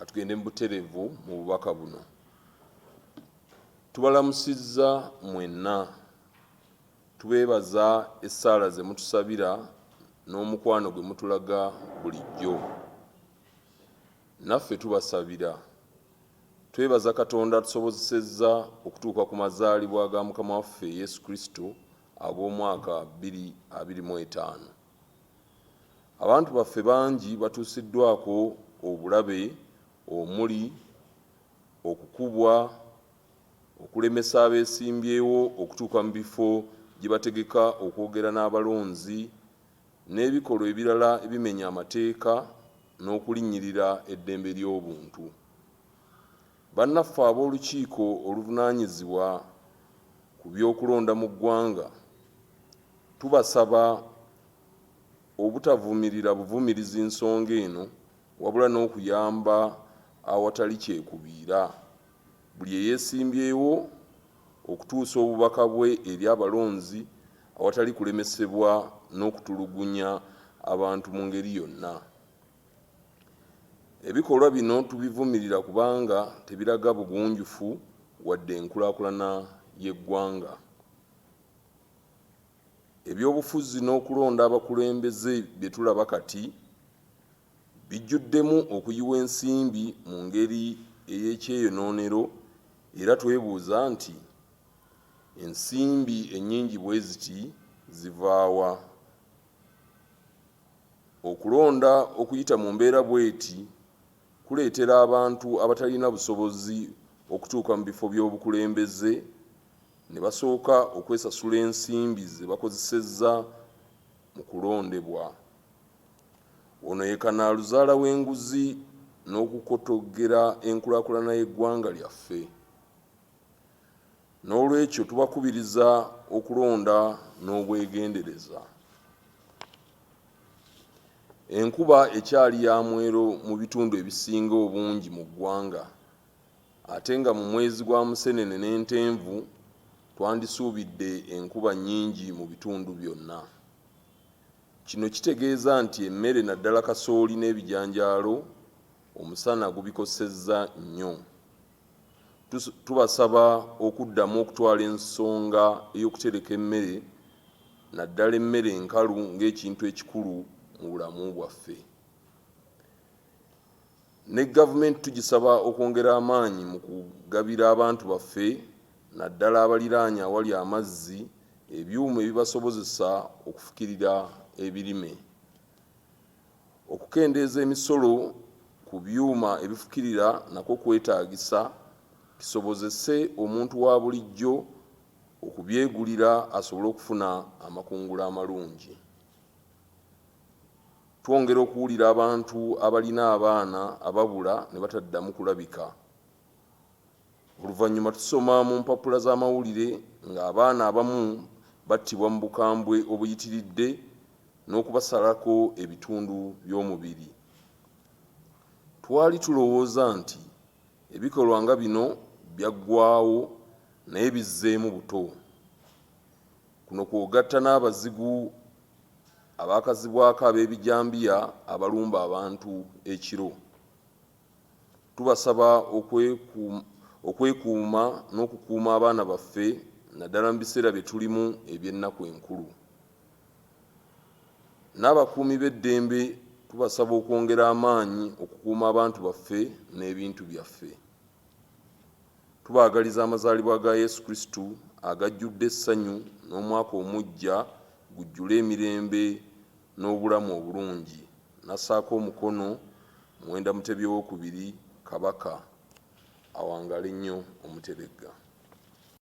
katugende mu buterevu mu bubaka buno. Tubalamusizza mwenna, tubeebaza essaala ze mutusabira n'omukwano gwe mutulaga bulijjo. Naffe tubasabira. Twebaza Katonda atusobozesezza okutuuka ku mazaalibwa ga Mukama waffe Yesu Kristo ag'omwaka 2025. Abantu baffe bangi batuusiddwako obulabe omuli okukubwa, okulemesa abeesimbyewo okutuuka mu bifo gye bategeka okwogera n'abalonzi n'ebikolwa ebirala ebimenya amateeka n'okulinnyirira eddembe ly'obuntu. Bannaffe ab'olukiiko oluvunaanyizibwa ku by'okulonda mu ggwanga, tubasaba obutavumirira buvumirizi nsonga eno, wabula n'okuyamba awatali kyekubiira buli eyeesimbyewo okutuusa obubaka bwe eri abalonzi awatali kulemesebwa n'okutulugunya abantu mu ngeri yonna. Ebikolwa bino tubivumirira kubanga tebiraga bugunjufu wadde enkulaakulana y'eggwanga. Ebyobufuzi n'okulonda abakulembeze bye tulaba kati bijjuddemu okuyiwa ensimbi mu ngeri ey'ekyeyonoonero, era twebuuza nti ensimbi ennyingi bwe ziti zivaawa? Okulonda okuyita mu mbeera bw'eti kuleetera abantu abatalina busobozi okutuuka mu bifo by'obukulembeze ne basooka okwesasula ensimbi ze bakozesezza mu kulondebwa. Ono ye kanaaluzaala w'enguzi n'okukotoggera enkulaakulana y'eggwanga lyaffe. N'olwekyo tubakubiriza okulonda n'obwegendereza. Enkuba ekyali ya mwero mu bitundu ebisinga obungi mu ggwanga, ate nga mu mwezi gwa Musenene n'Entenvu twandisuubidde enkuba nnyingi mu bitundu byonna. Kino kitegeeza nti emmere naddala kasooli n'ebijanjaalo omusana gubikosezza nnyo. Tubasaba okuddamu okutwala ensonga ey'okutereka emmere, naddala emmere enkalu ng'ekintu ekikulu mu bulamu bwaffe. Ne gavumenti tugisaba okwongera amaanyi mu kugabira abantu baffe, naddala abaliraanye awali amazzi, ebyuma ebibasobozesa okufukirira ebirime. Okukendeeza emisolo ku byuma ebifukirira nakwo kwetaagisa kisobozese omuntu wa bulijjo okubyegulira asobole okufuna amakungula amalungi. Twongera okuwulira abantu abalina abaana ababula ne bataddamu kulabika. Oluvannyuma tusoma mu mpapula z'amawulire ng'abaana abamu battibwa mu bukambwe obuyitiridde n'okubasalako ebitundu by'omubiri. Twali tulowooza nti ebikolwa nga bino byaggwaawo naye bizzeemu buto. Kuno kwogatta n'abazigu abaakazibwako ab'ebijambiya abalumba abantu ekiro. Tubasaba okwekuuma n'okukuuma abaana baffe naddala mu biseera bye tulimu eby'ennaku enkulu. N'abakuumi b'eddembe tubasaba okwongera amaanyi okukuuma abantu baffe n'ebintu byaffe. Tubaagaliza amazaalibwa ga Yesu Kristo agajjudde essanyu n'omwaka omujja gujjule emirembe n'obulamu obulungi. Nassaako omukono Mwenda Mutebi II Kabaka awangale nnyo Omuteregga.